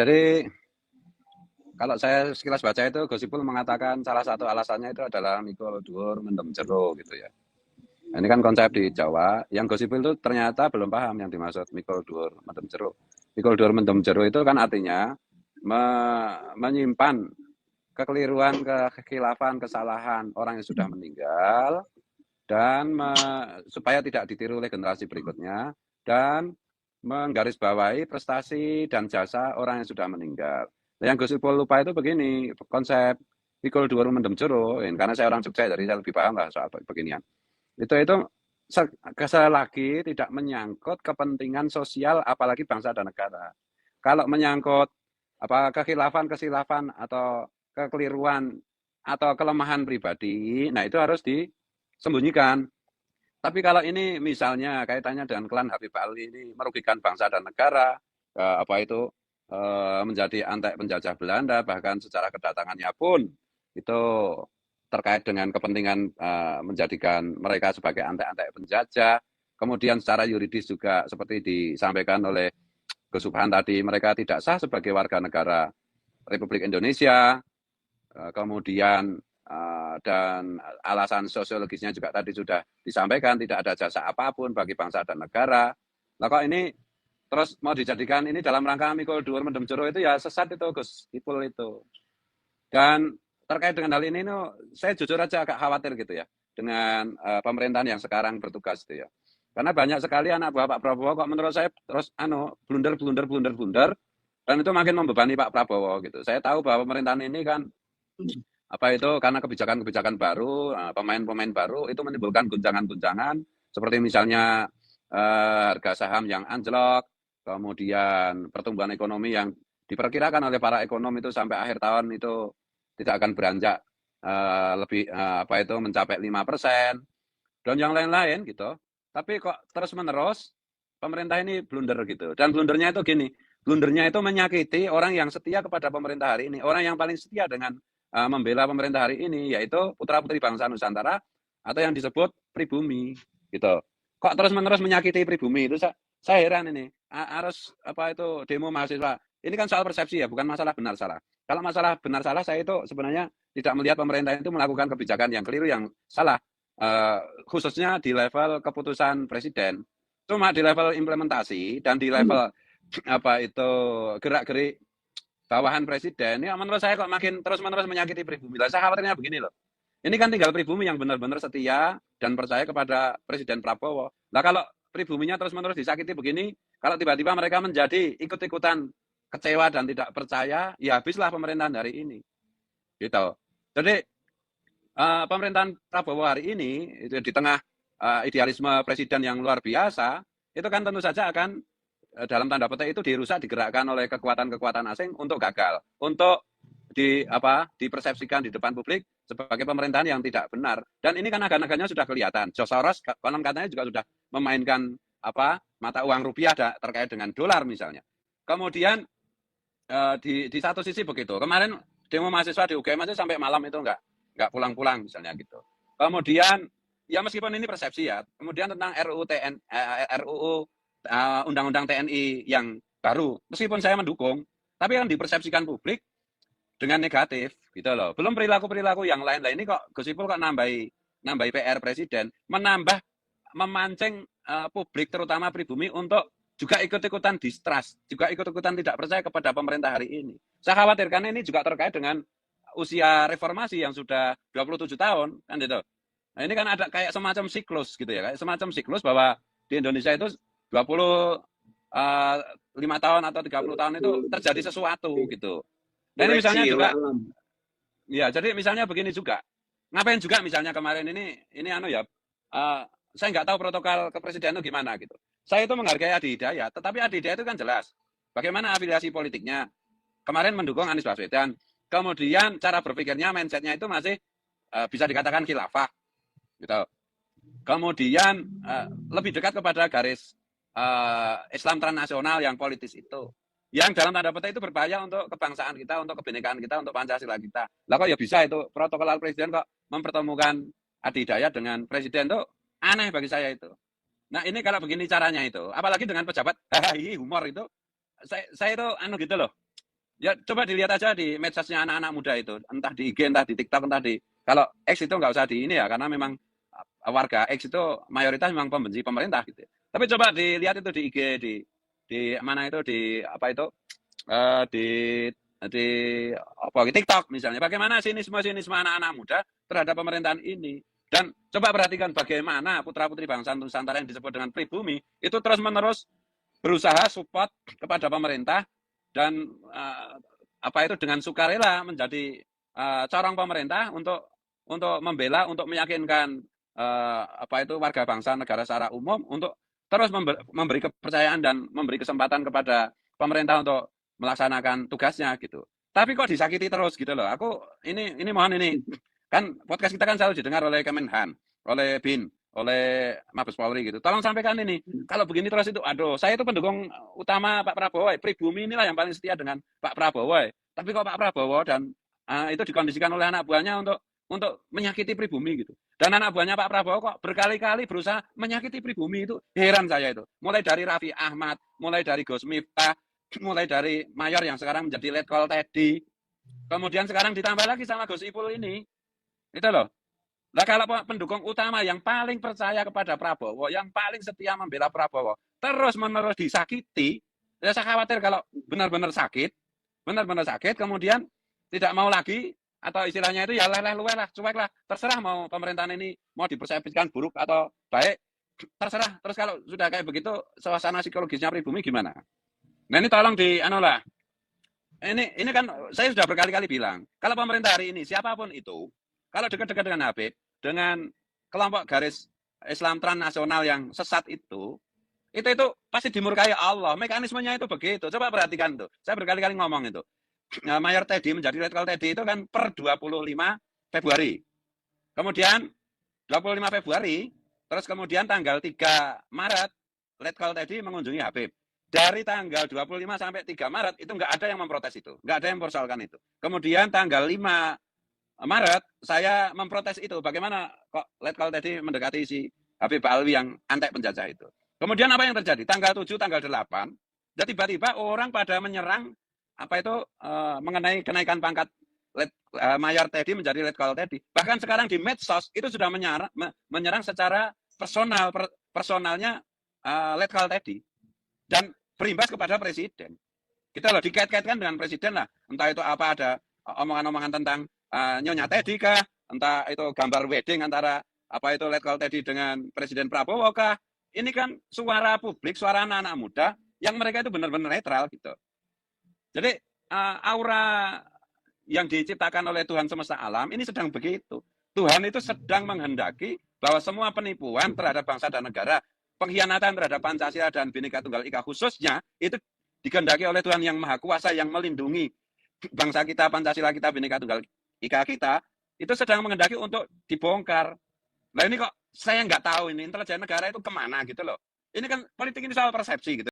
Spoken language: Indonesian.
Jadi kalau saya sekilas baca itu Gosipul mengatakan salah satu alasannya itu adalah mikul dhuwur mendem jero gitu ya. Nah, ini kan konsep di Jawa, yang Gosipul itu ternyata belum paham yang dimaksud mikul dhuwur mendem jero. Mikul dhuwur mendem jero itu kan artinya menyimpan kekeliruan, kekhilafan, kesalahan orang yang sudah meninggal dan supaya tidak ditiru oleh generasi berikutnya dan menggarisbawahi prestasi dan jasa orang yang sudah meninggal. Nah, yang Gus Ipul lupa itu begini, konsep pikul dhuwur mendem jero, karena saya orang Jogja jadi saya lebih paham lah soal beginian. Itu selagi tidak menyangkut kepentingan sosial apalagi bangsa dan negara. Kalau menyangkut kekhilafan atau kekeliruan atau kelemahan pribadi, nah itu harus disembunyikan. Tapi kalau ini misalnya kaitannya dengan klan Habib Ali ini merugikan bangsa dan negara, menjadi antek penjajah Belanda, bahkan secara kedatangannya pun itu terkait dengan kepentingan menjadikan mereka sebagai antek-antek penjajah. Kemudian secara yuridis juga seperti disampaikan oleh Gus Subhan tadi, mereka tidak sah sebagai warga negara Republik Indonesia. Kemudian dan alasan sosiologisnya juga tadi sudah disampaikan, tidak ada jasa apapun bagi bangsa dan negara. Nah kok ini terus mau dijadikan ini dalam rangka mikul dhuwur mendem jero itu ya sesat itu Gus Ipul itu. Dan terkait dengan hal ini saya jujur aja agak khawatir gitu ya dengan pemerintahan yang sekarang bertugas itu ya. Karena banyak sekali anak buah Pak Prabowo kok menurut saya terus blunder dan itu makin membebani Pak Prabowo gitu. Saya tahu bahwa pemerintahan ini kan karena kebijakan-kebijakan baru, pemain-pemain baru itu menimbulkan guncangan-guncangan seperti misalnya harga saham yang anjlok, kemudian pertumbuhan ekonomi yang diperkirakan oleh para ekonom itu sampai akhir tahun itu tidak akan beranjak mencapai 5% dan yang lain-lain gitu. Tapi kok terus-menerus pemerintah ini blunder gitu. Dan blundernya itu gini, blundernya itu menyakiti orang yang setia kepada pemerintah hari ini. Orang yang paling setia dengan membela pemerintah hari ini yaitu putra-putri bangsa Nusantara atau yang disebut pribumi gitu. Kok terus-menerus menyakiti pribumi itu saya heran ini. Harus demo mahasiswa. Ini kan soal persepsi ya, bukan masalah benar salah. Kalau masalah benar salah saya itu sebenarnya tidak melihat pemerintah itu melakukan kebijakan yang keliru yang salah. Khususnya di level keputusan presiden. Cuma di level implementasi dan di level gerak-gerik bawahan presiden, ya menurut saya kok makin terus-menerus menyakiti pribumi. Lah saya khawatirnya begini loh. Ini kan tinggal pribumi yang benar-benar setia dan percaya kepada Presiden Prabowo. Nah kalau pribuminya terus-menerus disakiti begini, kalau tiba-tiba mereka menjadi ikut-ikutan kecewa dan tidak percaya, ya habislah pemerintahan hari ini. Gitu. Jadi pemerintahan Prabowo hari ini itu di tengah idealisme presiden yang luar biasa, itu kan tentu saja akan dalam tanda petik itu dirusak, digerakkan oleh kekuatan-kekuatan asing untuk gagal, untuk dipersepsikan di depan publik sebagai pemerintahan yang tidak benar. Dan ini kan agak-agaknya sudah kelihatan. George Soros konon katanya juga sudah memainkan mata uang rupiah terkait dengan dolar misalnya. Kemudian di satu sisi begitu. Kemarin demo mahasiswa di UGM aja sampai malam itu nggak pulang-pulang misalnya gitu. Kemudian ya meskipun ini persepsi ya. Kemudian tentang RUU Undang-Undang TNI yang baru, meskipun saya mendukung, tapi kan dipersepsikan publik dengan negatif gitu loh. Belum perilaku-perilaku yang lain-lain ini kok Gus Ipul kok nambahi PR presiden, memancing publik terutama pribumi untuk juga ikut-ikutan distrust, juga ikut-ikutan tidak percaya kepada pemerintah hari ini. Saya khawatir karena ini juga terkait dengan usia reformasi yang sudah 27 tahun kan gitu. Nah, ini kan ada kayak semacam siklus gitu ya, kayak semacam siklus bahwa di Indonesia itu 25 tahun atau 30 tahun itu terjadi sesuatu gitu. Nah ini misalnya juga, ya jadi misalnya begini juga, ngapain juga misalnya kemarin ini saya nggak tahu protokol kepresidenan itu gimana gitu. Saya itu menghargai Adi Hidayat, tetapi Adi Hidayat itu kan jelas bagaimana afiliasi politiknya. Kemarin mendukung Anies Baswedan, kemudian cara berpikirnya, mindsetnya itu masih bisa dikatakan khilafah gitu. Kemudian lebih dekat kepada garis Islam transnasional yang politis itu, yang dalam tanda petik itu berbahaya untuk kebangsaan kita, untuk kebinekaan kita, untuk Pancasila kita. Lah kok ya bisa itu protokol presiden kok mempertemukan Adi Hidayat dengan presiden tuh aneh bagi saya itu. Nah ini kalau begini caranya itu, apalagi dengan pejabat humor itu, saya itu gitu loh. Ya coba dilihat aja di medsosnya anak-anak muda itu, entah di IG, entah di TikTok, entah di kalau X itu nggak usah di ini ya, karena memang warga X itu mayoritas memang pembenci pemerintah gitu. Tapi coba dilihat itu di IG, di mana itu di apa itu di apa TikTok misalnya. Bagaimana sinisme anak-anak muda terhadap pemerintahan ini. Dan coba perhatikan bagaimana putra-putri bangsa Nusantara yang disebut dengan pribumi itu terus-menerus berusaha support kepada pemerintah dan apa itu dengan sukarela menjadi corong pemerintah untuk membela, untuk meyakinkan apa itu warga bangsa negara secara umum untuk terus memberi kepercayaan dan memberi kesempatan kepada pemerintah untuk melaksanakan tugasnya gitu. Tapi kok disakiti terus gitu loh. Aku ini mohon ini kan podcast kita kan selalu didengar oleh Kemenhan, oleh BIN, oleh Mabes Polri gitu. Tolong sampaikan ini. Kalau begini terus itu, aduh, saya itu pendukung utama Pak Prabowo. Pribumi inilah yang paling setia dengan Pak Prabowo. Tapi kok Pak Prabowo dan itu dikondisikan oleh anak buahnya untuk menyakiti pribumi gitu. Dan anak buahnya Pak Prabowo kok berkali-kali berusaha menyakiti pribumi itu. Heran saya itu. Mulai dari Raffi Ahmad, mulai dari Gus Miftah, mulai dari Mayor yang sekarang menjadi Letkol Teddy. Kemudian sekarang ditambah lagi sama Gus Ipul ini. Itu loh. Nah kalau pendukung utama yang paling percaya kepada Prabowo, yang paling setia membela Prabowo, terus-menerus disakiti, ya saya khawatir kalau benar-benar sakit, kemudian tidak mau lagi, atau istilahnya itu ya leleh luweh lah, cuek lah, terserah mau pemerintahan ini mau dipersepsikan buruk atau baik, terserah. Terus kalau sudah kayak begitu, suasana psikologisnya pribumi gimana? Nah ini tolong di anu lah. Ini kan saya sudah berkali-kali bilang, kalau pemerintah hari ini siapapun itu, kalau dekat-dekat dengan Habib, dengan kelompok garis Islam transnasional yang sesat itu pasti dimurkai Allah. Mekanismenya itu begitu. Coba perhatikan tuh. Saya berkali-kali ngomong itu. Mayor Teddy menjadi Letkol Teddy itu kan per 25 Februari. Kemudian 25 Februari, terus kemudian tanggal 3 Maret, Letkol Teddy mengunjungi Habib. Dari tanggal 25 sampai 3 Maret itu nggak ada yang memprotes itu, nggak ada yang mempersoalkan itu. Kemudian tanggal 5 Maret saya memprotes itu. Bagaimana kok Letkol Teddy mendekati si Habib Alwi yang antek penjajah itu. Kemudian apa yang terjadi? Tanggal 7, tanggal 8, jadi tiba-tiba orang pada menyerang apa itu mengenai kenaikan pangkat Mayor Teddy menjadi Letkol Teddy. Bahkan sekarang di medsos itu sudah menyerang secara personalnya Letkol Teddy. Dan berimbas kepada presiden. Kita loh dikait-kaitkan dengan presiden lah. Entah itu apa ada omongan-omongan tentang Nyonya Teddy kah, entah itu gambar wedding antara apa itu Letkol Teddy dengan Presiden Prabowo kah. Ini kan suara publik, suara anak-anak muda yang mereka itu benar-benar netral gitu. Jadi aura yang diciptakan oleh Tuhan semesta alam ini sedang begitu. Tuhan itu sedang menghendaki bahwa semua penipuan terhadap bangsa dan negara, pengkhianatan terhadap Pancasila dan Bhinneka Tunggal Ika khususnya itu dikehendaki oleh Tuhan yang Maha Kuasa yang melindungi bangsa kita, Pancasila kita, Bhinneka Tunggal Ika kita, itu sedang menghendaki untuk dibongkar. Nah ini kok saya nggak tahu ini intelijen negara itu kemana gitu loh. Ini kan politik ini soal persepsi gitu.